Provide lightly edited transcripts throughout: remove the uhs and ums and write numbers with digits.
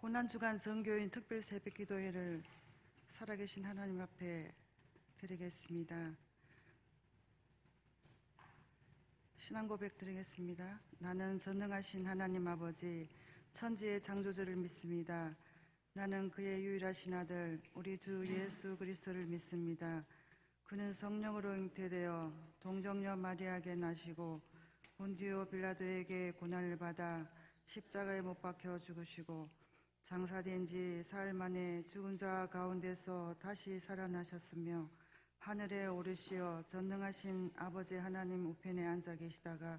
고난주간 정교인 특별 새벽기도회를 살아계신 하나님 앞에 드리겠습니다. 신앙고백 드리겠습니다. 나는 전능하신 하나님 아버지 천지의 창조주를 믿습니다. 나는 그의 유일하신 아들 우리 주 예수 그리스도를 믿습니다. 그는 성령으로 잉태되어 동정녀 마리아에게 나시고 본디오 빌라도에게 고난을 받아 십자가에 못 박혀 죽으시고 장사된 지 사흘 만에 죽은 자 가운데서 다시 살아나셨으며 하늘에 오르시어 전능하신 아버지 하나님 우편에 앉아 계시다가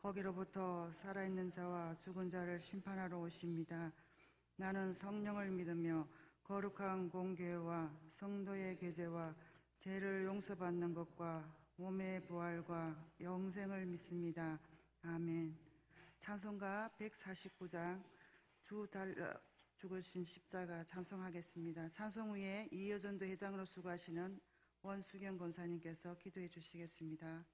거기로부터 살아있는 자와 죽은 자를 심판하러 오십니다. 나는 성령을 믿으며 거룩한 공교회와 성도의 교제와 죄를 용서받는 것과 몸의 부활과 영생을 믿습니다. 아멘. 찬송가 149장 주 달려 죽으신 십자가 찬송하겠습니다. 찬송 후에 이여전도 회장으로 수고하시는 원수경 권사님께서 기도해 주시겠습니다.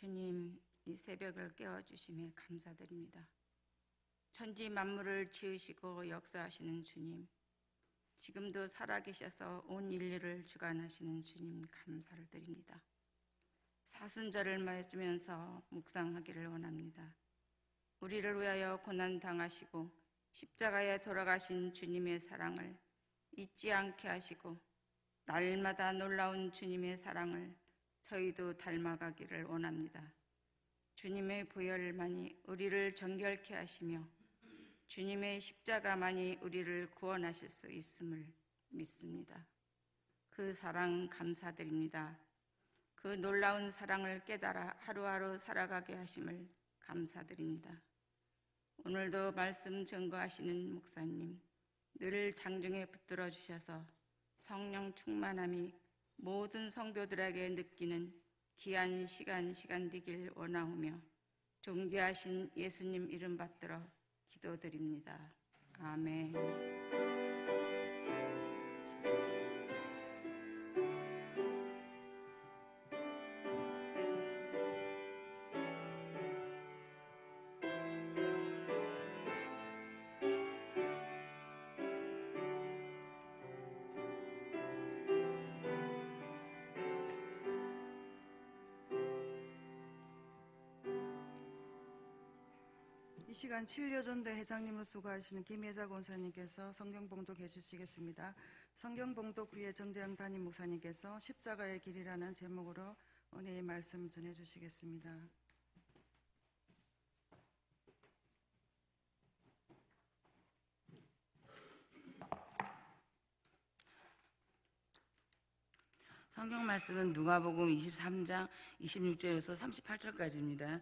주님, 이 새벽을 깨워주심에 감사드립니다. 천지 만물을 지으시고 역사하시는 주님, 지금도 살아계셔서 온 인류를 주관하시는 주님 감사를 드립니다. 사순절을 맞으면서 묵상하기를 원합니다. 우리를 위하여 고난당하시고 십자가에 돌아가신 주님의 사랑을 잊지 않게 하시고 날마다 놀라운 주님의 사랑을 저희도 닮아가기를 원합니다. 주님의 보혈만이 우리를 정결케 하시며 주님의 십자가만이 우리를 구원하실 수 있음을 믿습니다. 그 사랑 감사드립니다. 그 놀라운 사랑을 깨달아 하루하루 살아가게 하심을 감사드립니다. 오늘도 말씀 증거하시는 목사님, 늘 장중에 붙들어 주셔서 성령 충만함이 모든 성도들에게 느끼는 귀한 시간 되길 원하오며 존귀하신 예수님 이름 받들어 기도드립니다. 아멘. 이 시간 7여전대 회장님으로 수고하시는 김혜자 권사님께서 성경 봉독해 주시겠습니다. 성경 봉독 후에 정재영 담임 목사님께서 십자가의 길이라는 제목으로 은혜의 말씀 전해 주시겠습니다. 성경 말씀은 누가복음 23장 26절에서 38절까지입니다.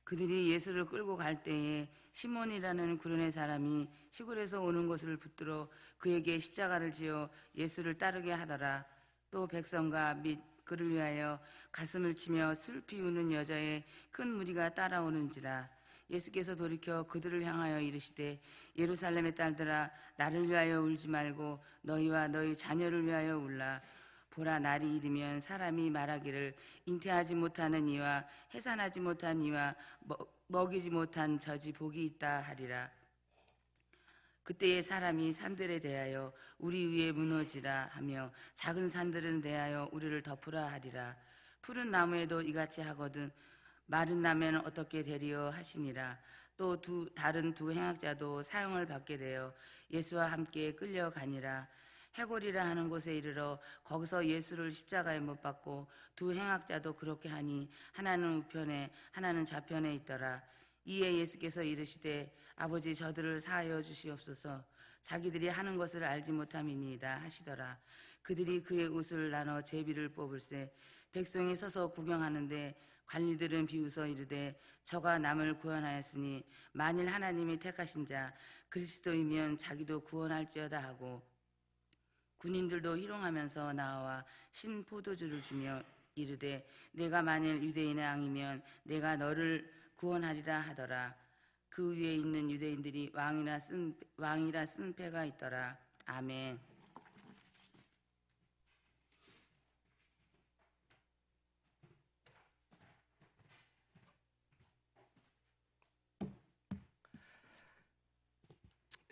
그들이 예수를 끌고 갈 때에 시몬이라는 구레네 사람이 시골에서 오는 것을 붙들어 그에게 십자가를 지어 예수를 따르게 하더라. 또 백성과 및 그를 위하여 가슴을 치며 슬피 우는 여자의 큰 무리가 따라오는지라. 예수께서 돌이켜 그들을 향하여 이르시되 예루살렘의 딸들아 나를 위하여 울지 말고 너희와 너희 자녀를 위하여 울라. 보라, 날이 이르면 사람이 말하기를 잉태하지 못하는 이와 해산하지 못한 이와 먹이지 못한 젖이 복이 있다 하리라. 그때에 사람이 산들에 대하여 우리 위에 무너지라 하며 작은 산들은 대하여 우리를 덮으라 하리라. 푸른 나무에도 이같이 하거든 마른 나무에는 어떻게 되리요 하시니라. 또 다른 두 행악자도 사형을 받게 되어 예수와 함께 끌려가니라. 해골이라 하는 곳에 이르러 거기서 예수를 십자가에 못 박고 두 행악자도 그렇게 하니 하나는 우편에 하나는 좌편에 있더라. 이에 예수께서 이르시되 아버지 저들을 사하여 주시옵소서. 자기들이 하는 것을 알지 못함이니이다 하시더라. 그들이 그의 옷을 나눠 제비를 뽑을세 백성이 서서 구경하는데 관리들은 비웃어 이르되 저가 남을 구원하였으니 만일 하나님이 택하신 자 그리스도이면 자기도 구원할지어다 하고 군인들도 희롱하면서 나와 신 포도주를 주며 이르되 내가 만일 유대인의 왕이면 내가 너를 구원하리라 하더라. 그 위에 있는 유대인들이 왕이라 쓴 패가 있더라. 아멘.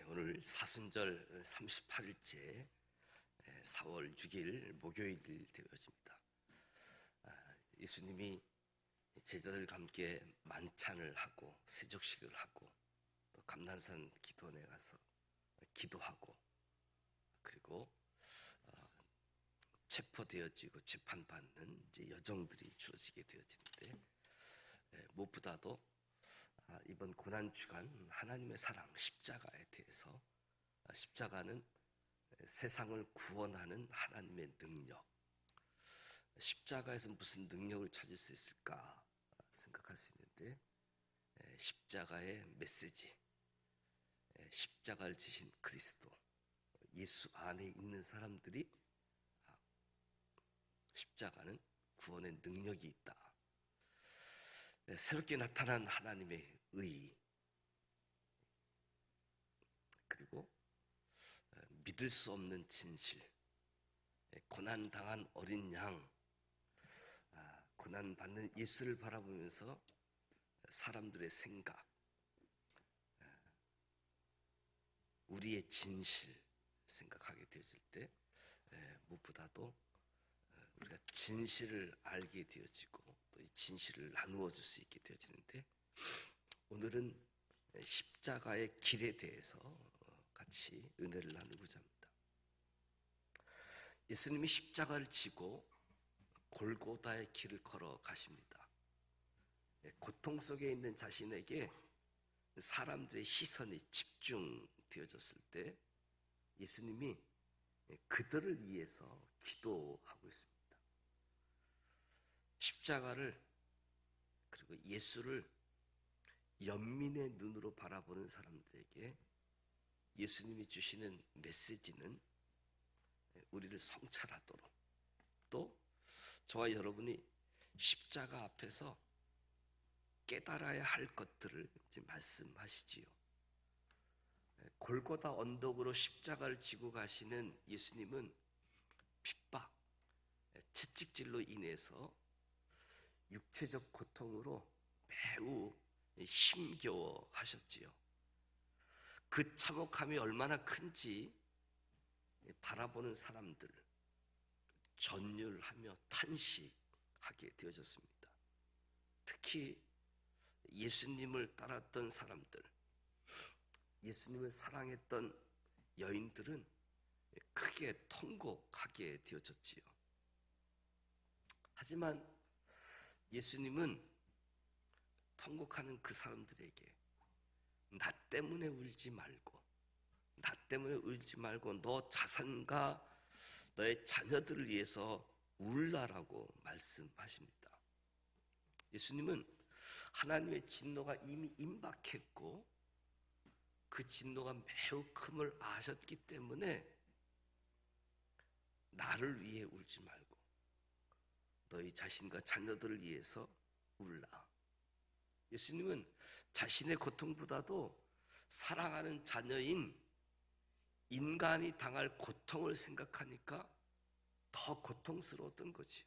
오늘 사순절 38일째 4월 6일 목요일이 되어집니다. 예수님이 제자들과 함께 만찬을 하고 세족식을 하고 또 감난산 기도원에 가서 기도하고 그리고 체포되어지고 재판받는 이제 여정들이 주어지게 되어지는데 무엇보다도 이번 고난 주간 하나님의 사랑 십자가에 대해서 십자가는 세상을 구원하는 하나님의 능력, 십자가에서 무슨 능력을 찾을 수 있을까 생각할 수 있는데 십자가의 메시지, 십자가를 지신 그리스도, 예수 안에 있는 사람들이 십자가는 구원의 능력이 있다. 새롭게 나타난 하나님의 의, 그리고 믿을 수 없는 진실, 고난당한 어린 양, 고난받는 예수를 바라보면서 사람들의 생각, 우리의 진실 생각하게 되어질 때 무엇보다도 우리가 진실을 알게 되어지고 또 이 진실을 나누어 줄 수 있게 되어지는데 오늘은 십자가의 길에 대해서 같이 은혜를 나누고자 합니다. 예수님이 십자가를 지고 골고다의 길을 걸어 가십니다. 고통 속에 있는 자신에게 사람들의 시선이 집중되어졌을 때 예수님이 그들을 위해서 기도하고 있습니다. 십자가를 그리고 예수를 연민의 눈으로 바라보는 사람들에게 예수님이 주시는 메시지는 우리를 성찰하도록, 또 저와 여러분이 십자가 앞에서 깨달아야 할 것들을 지금 말씀하시지요. 골고다 언덕으로 십자가를 지고 가시는 예수님은 핍박, 채찍질로 인해서 육체적 고통으로 매우 힘겨워하셨지요. 그 참혹함이 얼마나 큰지 바라보는 사람들 전율하며 탄식하게 되어졌습니다. 특히 예수님을 따랐던 사람들, 예수님을 사랑했던 여인들은 크게 통곡하게 되어졌지요. 하지만 예수님은 통곡하는 그 사람들에게 나 때문에 울지 말고, 나 때문에 울지 말고 너 자손과 너의 자녀들을 위해서 울라라고 말씀하십니다. 예수님은 하나님의 진노가 이미 임박했고 그 진노가 매우 큼을 아셨기 때문에 나를 위해 울지 말고 너희 자신과 자녀들을 위해서 울라. 예수님은 자신의 고통보다도 사랑하는 자녀인 인간이 당할 고통을 생각하니까 더 고통스러웠던 거지요.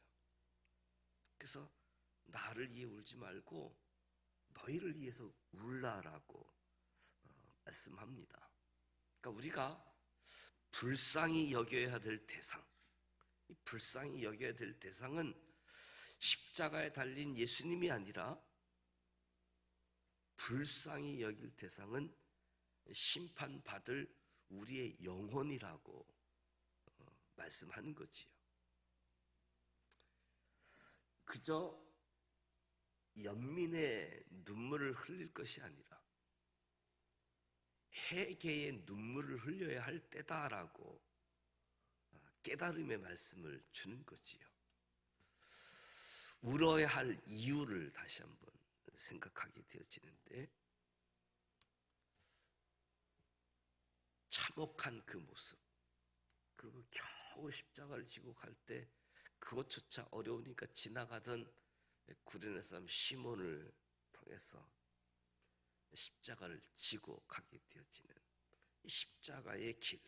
그래서 나를 위해 울지 말고 너희를 위해서 울라라고 말씀합니다. 그러니까 우리가 불쌍히 여겨야 될 대상, 이 불쌍히 여겨야 될 대상은 십자가에 달린 예수님이 아니라 불쌍히 여길 대상은 심판받을 우리의 영혼이라고 말씀하는 거지요. 그저 연민의 눈물을 흘릴 것이 아니라 회개의 눈물을 흘려야 할 때다라고 깨달음의 말씀을 주는 거지요. 울어야 할 이유를 다시 한번 생각하게 되어지는데, 참혹한 그 모습, 그리고 겨우 십자가를 지고 갈 때 그것조차 어려우니까 지나가던 구레네 사람 시몬을 통해서 십자가를 지고 가게 되어지는 이 십자가의 길.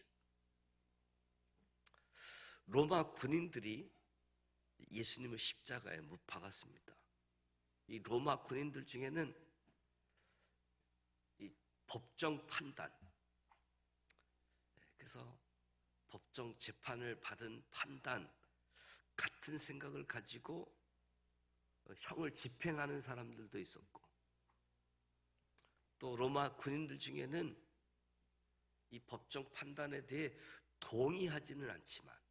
로마 군인들이 예수님을 십자가에 못 박았습니다. 이 로마 군인들 중에는 이 법정 판단, 그래서 법정 재판을 받은 판단 같은 생각을 가지고 형을 집행하는 사람들도 있었고, 또 로마 군인들 중에는 이 법정 판단에 대해 동의하지는 않지만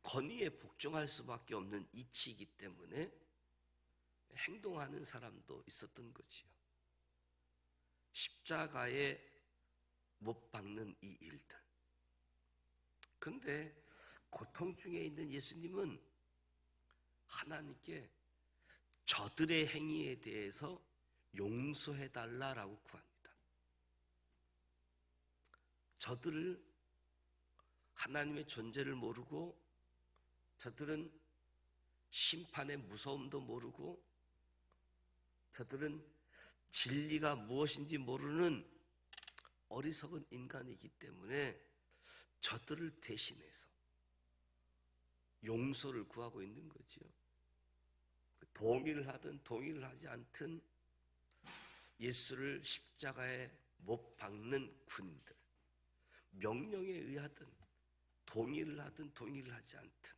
권위에 복종할 수밖에 없는 이치이기 때문에 행동하는 사람도 있었던 거지요. 십자가에 못 박는 이 일들. 그런데 고통 중에 있는 예수님은 하나님께 저들의 행위에 대해서 용서해달라라고 구합니다. 저들을 하나님의 존재를 모르고, 저들은 심판의 무서움도 모르고, 저들은 진리가 무엇인지 모르는 어리석은 인간이기 때문에 저들을 대신해서 용서를 구하고 있는 거지요. 동의를 하든 동의를 하지 않든 예수를 십자가에 못 박는 군인들, 명령에 의하든 동의를 하든 동의를 하지 않든,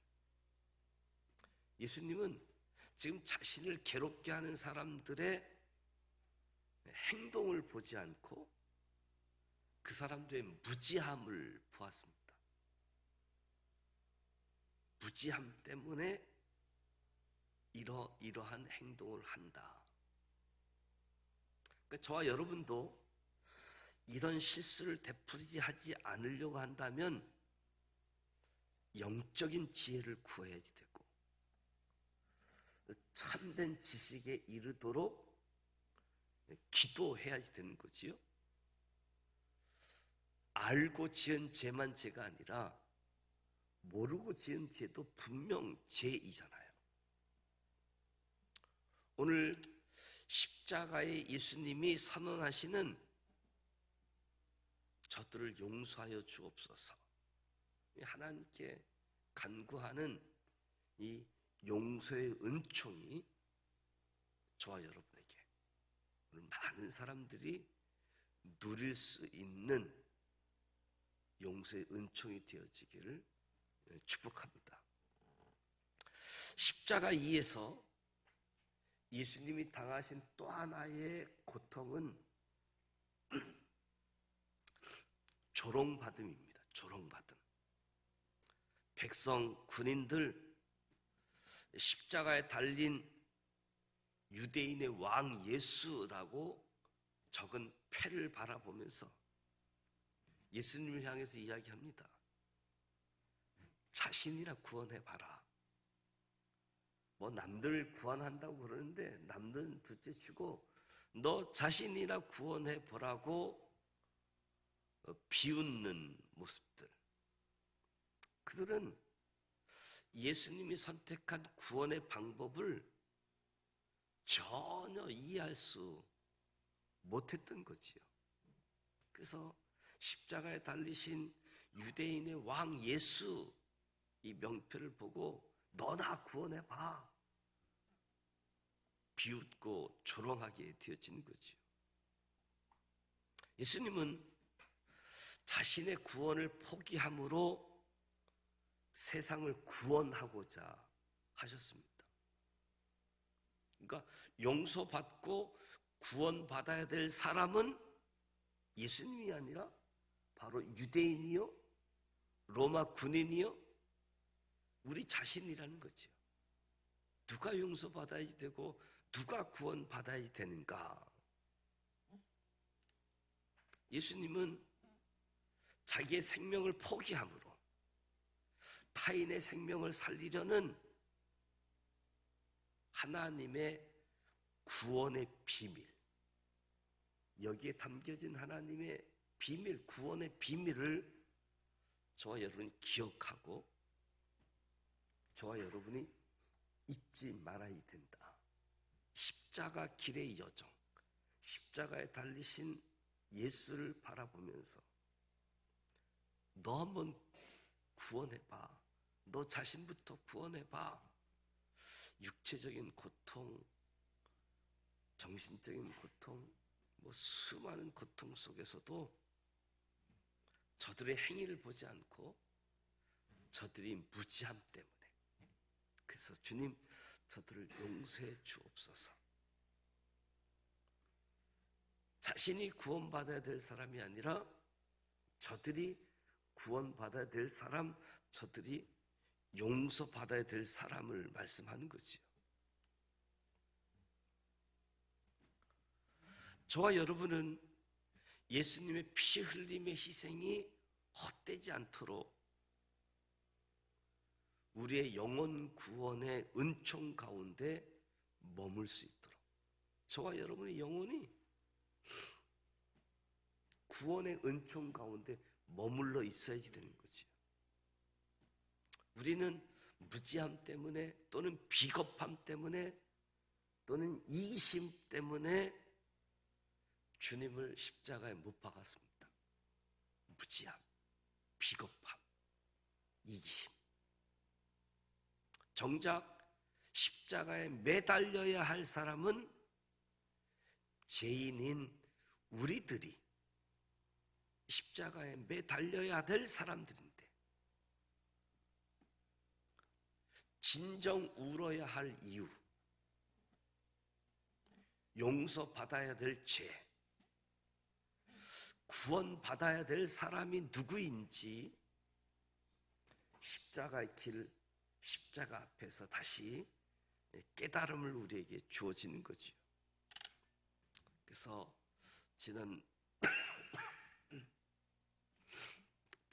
예수님은 지금 자신을 괴롭게 하는 사람들의 행동을 보지 않고 그 사람들의 무지함을 보았습니다. 무지함 때문에 이러한 행동을 한다. 그러니까 저와 여러분도 이런 실수를 되풀이지 하지 않으려고 한다면 영적인 지혜를 구해야지 되고 참된 지식에 이르도록 기도해야지 되는 거지요. 알고 지은 죄만 죄가 아니라 모르고 지은 죄도 분명 죄이잖아요. 오늘 십자가에 예수님이 선언하시는 저들을 용서하여 주옵소서, 하나님께 간구하는 이 용서의 은총이 저와 여러분에게 오늘 많은 사람들이 누릴 수 있는 용서의 은총이 되어지기를 축복합니다. 십자가 위에서 예수님이 당하신 또 하나의 고통은 조롱받음입니다. 조롱받음. 백성, 군인들, 십자가에 달린 유대인의 왕 예수라고 적은 패를 바라보면서 예수님을 향해서 이야기합니다. 자신이라 구원해봐라. 뭐 남들 구원한다고 그러는데 남들은 둘째치고 너 자신이라 구원해보라고 비웃는 모습들. 그들은 예수님이 선택한 구원의 방법을 전혀 이해할 수 못했던 거지요. 그래서 십자가에 달리신 유대인의 왕 예수 이 명패를 보고 너나 구원해봐 비웃고 조롱하게 되어지는 거지요. 예수님은 자신의 구원을 포기함으로 세상을 구원하고자 하셨습니다. 그러니까 용서받고 구원받아야 될 사람은 예수님이 아니라 바로 유대인이요, 로마 군인이요, 우리 자신이라는 거죠. 누가 용서받아야 되고 누가 구원받아야 되는가? 예수님은 자기의 생명을 포기함으로 타인의 생명을 살리려는 하나님의 구원의 비밀, 여기에 담겨진 하나님의 비밀, 구원의 비밀을 저와 여러분이 기억하고 저와 여러분이 잊지 말아야 된다. 십자가 길의 여정, 십자가에 달리신 예수를 바라보면서 너 한번 구원해봐. 너 자신부터 구원해봐. 육체적인 고통, 정신적인 고통, 뭐 수많은 고통 속에서도 저들의 행위를 보지 않고 저들이 무지함 때문에, 그래서 주님 저들을 용서해 주옵소서. 자신이 구원받아야 될 사람이 아니라 저들이 구원받아야 될 사람, 저들이 용서받아야 될 사람을 말씀하는 거지요. 저와 여러분은 예수님의 피 흘림의 희생이 헛되지 않도록 우리의 영혼 구원의 은총 가운데 머물 수 있도록 저와 여러분의 영혼이 구원의 은총 가운데 머물러 있어야지 되는 거지. 우리는 무지함 때문에 또는 비겁함 때문에 또는 이기심 때문에 주님을 십자가에 못 박았습니다. 무지함, 비겁함, 이기심. 정작 십자가에 매달려야 할 사람은 죄인인 우리들이 십자가에 매달려야 될 사람들인데, 진정 울어야 할 이유, 용서받아야 될 죄, 구원받아야 될 사람이 누구인지 십자가의 길, 십자가 앞에서 다시 깨달음을 우리에게 주어지는 거죠. 그래서 지난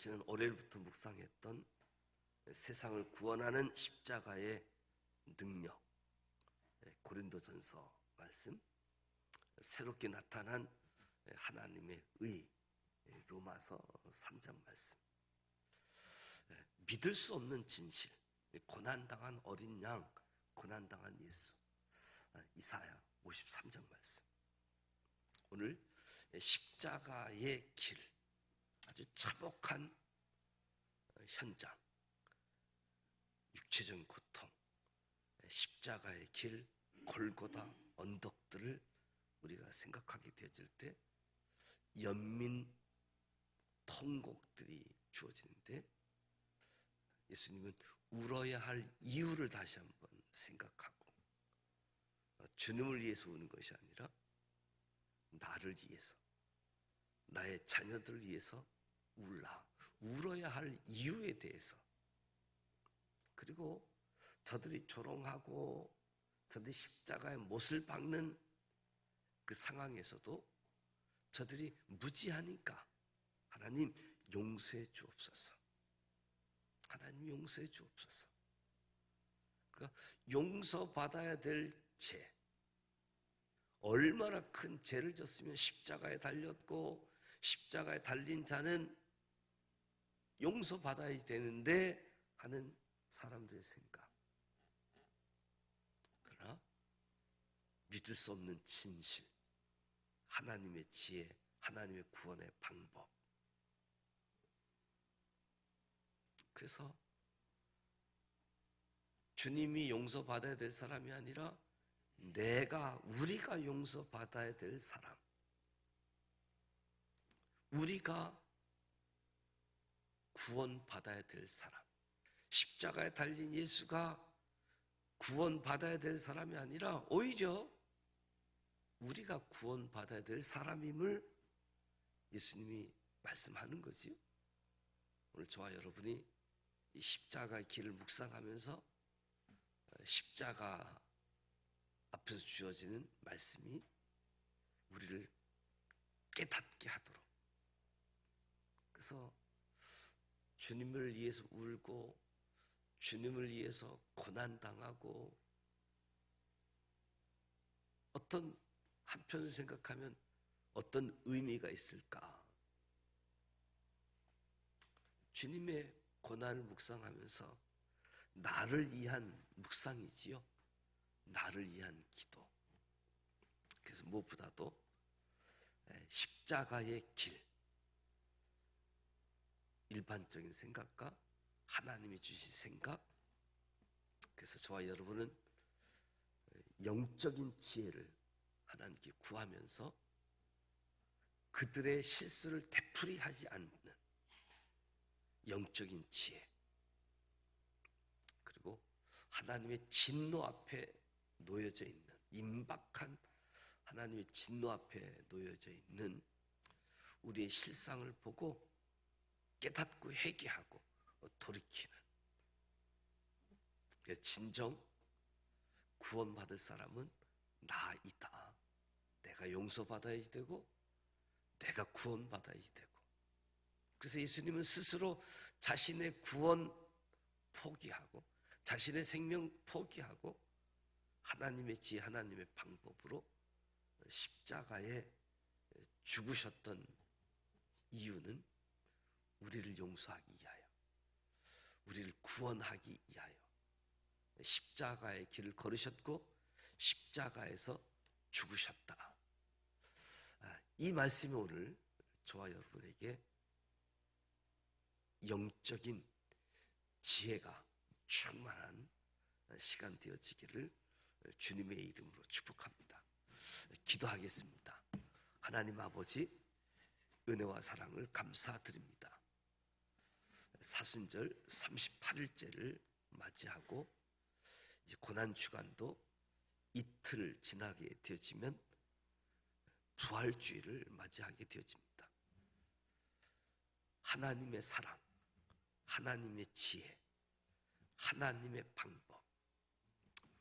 지난 월요일부터 묵상했던 세상을 구원하는 십자가의 능력, 고린도전서 말씀, 새롭게 나타난 하나님의 의, 로마서 3장 말씀, 믿을 수 없는 진실, 고난당한 어린 양, 고난당한 예수, 이사야 53장 말씀. 오늘 십자가의 길, 아주 참혹한 현장, 육체적인 고통, 십자가의 길, 골고다 언덕들을 우리가 생각하게 되어질 때 연민 통곡들이 주어지는데, 예수님은 울어야 할 이유를 다시 한번 생각하고, 주님을 위해서 우는 것이 아니라 나를 위해서, 나의 자녀들을 위해서 울어야 할 이유에 대해서, 그리고 저들이 조롱하고 저들이 십자가에 못을 박는 그 상황에서도 저들이 무지하니까 하나님 용서해 주옵소서. 하나님 용서해 주옵소서. 그러니까 용서받아야 될 죄, 얼마나 큰 죄를 졌으면 십자가에 달렸고 십자가에 달린 자는 용서받아야 되는데 하는 사람들의 생각. 그러나 믿을 수 없는 진실, 하나님의 지혜, 하나님의 구원의 방법. 그래서 주님이 용서받아야 될 사람이 아니라 우리가 용서받아야 될 사람, 우리가 구원받아야 될 사람, 십자가에 달린 예수가 구원받아야 될 사람이 아니라 오히려 우리가 구원받아야 될 사람임을 예수님이 말씀하는 거지요. 오늘 저와 여러분이 이 십자가의 길을 묵상하면서 십자가 앞에서 주어지는 말씀이 우리를 깨닫게 하도록, 그래서 주님을 위해서 울고 주님을 위해서 고난당하고, 어떤 한편을 생각하면 어떤 의미가 있을까? 주님의 고난을 묵상하면서 나를 위한 묵상이지요. 나를 위한 기도. 그래서 무엇보다도 십자가의 길, 일반적인 생각과 하나님이 주신 생각, 그래서 저와 여러분은 영적인 지혜를 하나님께 구하면서 그들의 실수를 되풀이하지 않는 영적인 지혜, 그리고 하나님의 진노 앞에 놓여져 있는, 임박한 하나님의 진노 앞에 놓여져 있는 우리의 실상을 보고 깨닫고 회개하고 돌이키는, 그래서 진정 구원받을 사람은 나이다. 내가 용서받아야지 되고 내가 구원받아야지 되고. 그래서 예수님은 스스로 자신의 구원 포기하고 자신의 생명 포기하고 하나님의 지혜, 하나님의 방법으로 십자가에 죽으셨던 이유는 우리를 용서하기 위하여, 우리를 구원하기 위하여 십자가의 길을 걸으셨고 십자가에서 죽으셨다. 이 말씀이 오늘 저와 여러분에게 영적인 지혜가 충만한 시간 되어지기를 주님의 이름으로 축복합니다. 기도하겠습니다. 하나님 아버지, 은혜와 사랑을 감사드립니다. 사순절 38일째를 맞이하고 이제 고난주간도 이틀 지나게 되어지면 부활주일을 맞이하게 되어집니다. 하나님의 사랑, 하나님의 지혜, 하나님의 방법,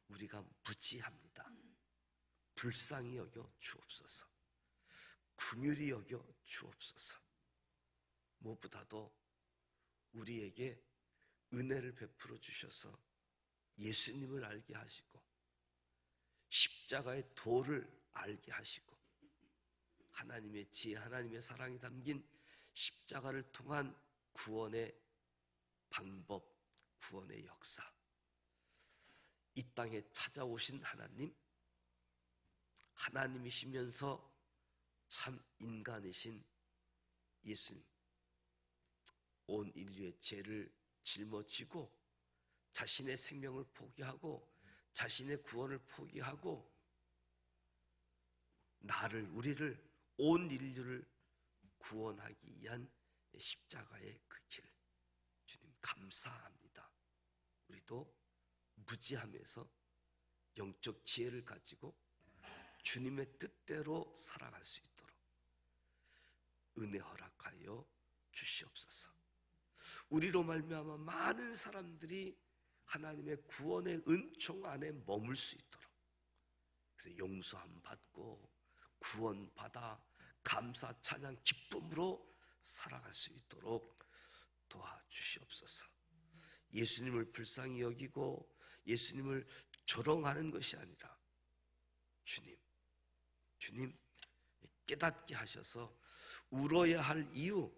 우리가 무지합니다. 불쌍히 여겨 주옵소서. 긍휼히 여겨 주옵소서. 무엇보다도 우리에게 은혜를 베풀어 주셔서 예수님을 알게 하시고 십자가의 도를 알게 하시고 하나님의 지혜, 하나님의 사랑이 담긴 십자가를 통한 구원의 방법, 구원의 역사, 이 땅에 찾아오신 하나님, 하나님이시면서 참 인간이신 예수님, 온 인류의 죄를 짊어지고 자신의 생명을 포기하고 자신의 구원을 포기하고 우리를, 온 인류를 구원하기 위한 십자가의 그 길, 주님 감사합니다. 우리도 무지함에서 영적 지혜를 가지고 주님의 뜻대로 살아갈 수 있도록 은혜 허락하여 주시옵소서. 우리로 말미암아 많은 사람들이 하나님의 구원의 은총 안에 머물 수 있도록, 그래서 용서함 받고 구원받아 감사 찬양 기쁨으로 살아갈 수 있도록 도와주시옵소서. 예수님을 불쌍히 여기고 예수님을 조롱하는 것이 아니라 주님 깨닫게 하셔서 울어야 할 이유,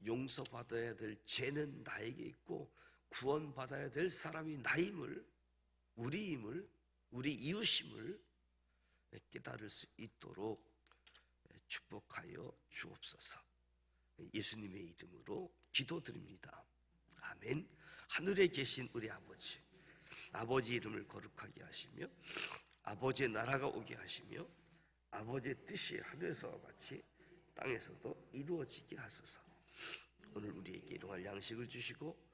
용서받아야 될 죄는 나에게 있고 구원받아야 될 사람이 나임을, 우리임을, 우리 이웃임을 깨달을 수 있도록 축복하여 주옵소서. 예수님의 이름으로 기도드립니다. 아멘. 하늘에 계신 우리 아버지, 아버지 이름을 거룩하게 하시며 아버지의 나라가 오게 하시며 아버지의 뜻이 하늘에서와 같이 땅에서도 이루어지게 하소서. 오늘 우리에게 일용할 양식을 주시고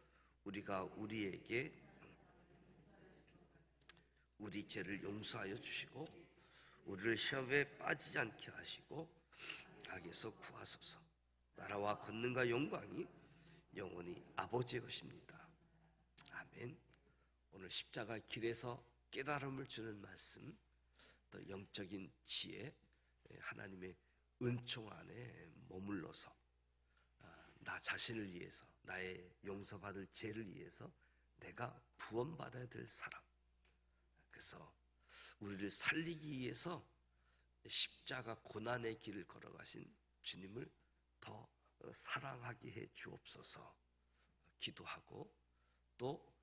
우리가 우리에게 우리 죄를 용서하여 주시고 우리를 시험에 빠지지 않게 하시고 악에서 구하소서. 나라와 권능과 영광이 영원히 아버지의 것입니다. 아멘. 오늘 십자가 길에서 깨달음을 주는 말씀, 또 영적인 지혜, 하나님의 은총 안에 머물러서 나 자신을 위해서, 나의 용서받을 죄를 위해서 내가 구원받아야 될 사람, 그래서 우리를 살리기 위해서 십자가 고난의 길을 걸어가신 주님을 더 사랑하게 해 주옵소서 기도하고, 또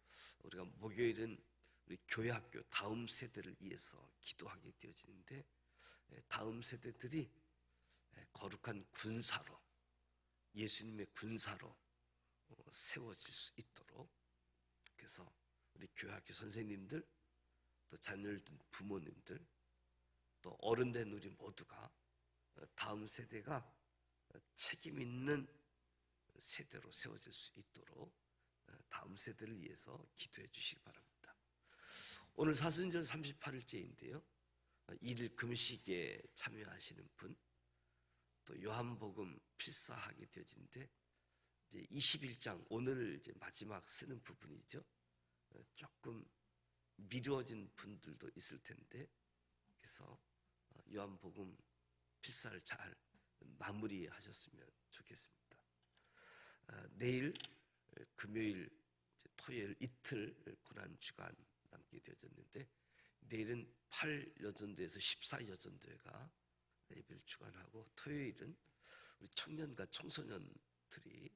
우리가 목요일은 우리 교회학교 다음 세대를 위해서 기도하게 되어지는데, 다음 세대들이 거룩한 군사로, 예수님의 군사로 세워질 수 있도록, 그래서 우리 교회학교 선생님들, 또 자녀를 둔 부모님들, 또 어른된 우리 모두가 다음 세대가 책임 있는 세대로 세워질 수 있도록 다음 세대를 위해서 기도해 주시기 바랍니다. 오늘 사순절 38일째인데요. 1일 금식에 참여하시는 분, 또 요한복음 필사하게 되어지는데 이제 21장, 오늘 이제 마지막 쓰는 부분이죠. 조금 미루어진 분들도 있을 텐데, 그래서 요한복음 필사를 잘 마무리하셨으면 좋겠습니다. 내일 금요일, 토요일 이틀 고난 주간 남게 되어졌는데, 내일은 8여전도에서 14여전도회가 예배를 주관하고, 토요일은 우리 청년과 청소년들이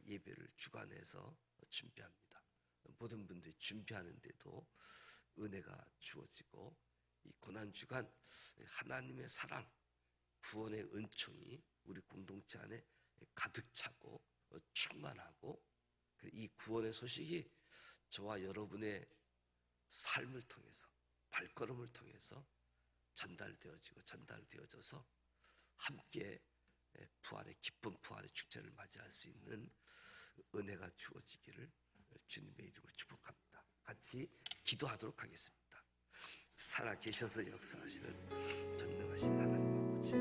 예배를 주관해서 준비합니다. 모든 분들이 준비하는데도 은혜가 주어지고, 이 고난주간 하나님의 사랑, 구원의 은총이 우리 공동체 안에 가득 차고 충만하고, 이 구원의 소식이 저와 여러분의 삶을 통해서, 발걸음을 통해서 전달되어져서 함께 부활의 기쁜 부활의 축제를 맞이할 수 있는 은혜가 주어지기를 주님의 이름으로 축복합니다. 같이 기도하도록 하겠습니다. 살아계셔서 역사하시는 전능하신 하나님 아버지,